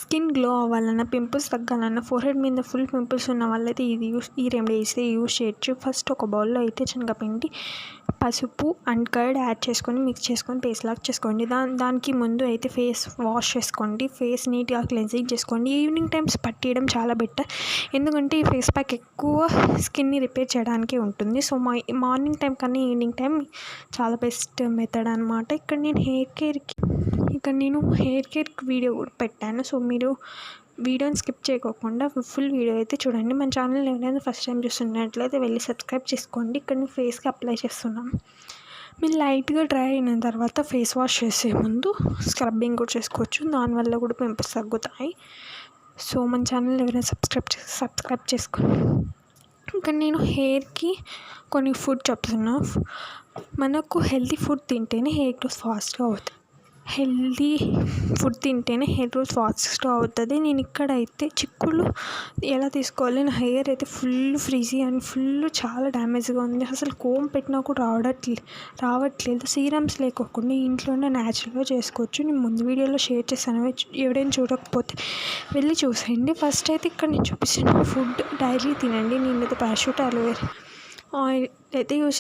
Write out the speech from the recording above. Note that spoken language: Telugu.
స్కిన్ గ్లో అవ్వాలన్నా, పింపుల్స్ తగ్గాలన్నా, ఫోర్‌హెడ్ మీద ఫుల్ పింపుల్స్ ఉన్న వాళ్ళైతే ఈ రెమెడీ అయితే యూజ్ చేయొచ్చు. ఫస్ట్ ఒక బౌల్‌లో అయితే శనగపిండి, పసుపు అండ్ కర్డ్ యాడ్ చేసుకొని మిక్స్ చేసుకొని పేస్ట్ లాగా చేసుకోండి. దానికి ముందు అయితే ఫేస్ వాష్ చేసుకోండి. ఫేస్ నీట్‌గా క్లెన్జింగ్ చేసుకోండి. ఈవినింగ్ టైమ్స్ పట్టియడం చాలా బెటర్. ఎందుకంటే ఈ ఫేస్ ప్యాక్ ఎక్కువ స్కిన్‌ని రిపేర్ చేయడానికి ఉంటుంది. సో మార్నింగ్ టైం కన్నా ఈవినింగ్ టైం చాలా బెస్ట్ మెథడ్ అనమాట. ఇక్కడ నేను హెయిర్ కేర్కి వీడియో కూడా పెట్టాను. సో మీరు వీడియోని స్కిప్ చేయకోకుండా ఫుల్ వీడియో అయితే చూడండి. మన ఛానల్ ఎవరైనా ఫస్ట్ టైం చూస్తున్నట్లయితే వెళ్ళి సబ్స్క్రైబ్ చేసుకోండి. ఇక్కడ నేను ఫేస్కి అప్లై చేస్తున్నాను. మీరు లైట్గా డ్రై అయిన తర్వాత ఫేస్ వాష్ చేసే ముందు స్క్రబ్బింగ్ కూడా చేసుకోవచ్చు. దానివల్ల కూడా పింపుల్స్ తగ్గుతాయి. సో మన ఛానల్ ఎవరైనా సబ్స్క్రైబ్ చేసుకోండి. ఇంకా నేను హెయిర్కి కొన్ని ఫుడ్ చెప్తున్నా. మనకు హెల్తీ ఫుడ్ తింటేనే హెయిర్ గ్రోత్ ఫాస్ట్గా అవుతుంది. నేను ఇక్కడైతే చిక్కుళ్ళు ఎలా తీసుకోవాలి, నా హెయిర్ అయితే ఫుల్ ఫ్రిజీ అండ్ చాలా డ్యామేజ్గా ఉంది. అసలు కోమ్ పెట్టినా కూడా రావట్లేదు. సీరమ్స్ లేకోకుండా ఇంట్లోనే న్యాచురల్గా చేసుకోవచ్చు. నేను ముందు వీడియోలో షేర్ చేశాను. ఎవరైనా చూడకపోతే వెళ్ళి చూసేయండి. ఫస్ట్ అయితే ఇక్కడ నేను చూపిస్తున్న ఫుడ్ డైలీ తినండి. నేనైతే పారాషూట్ అలోవేరా ఆయిల్ అయితే యూజ్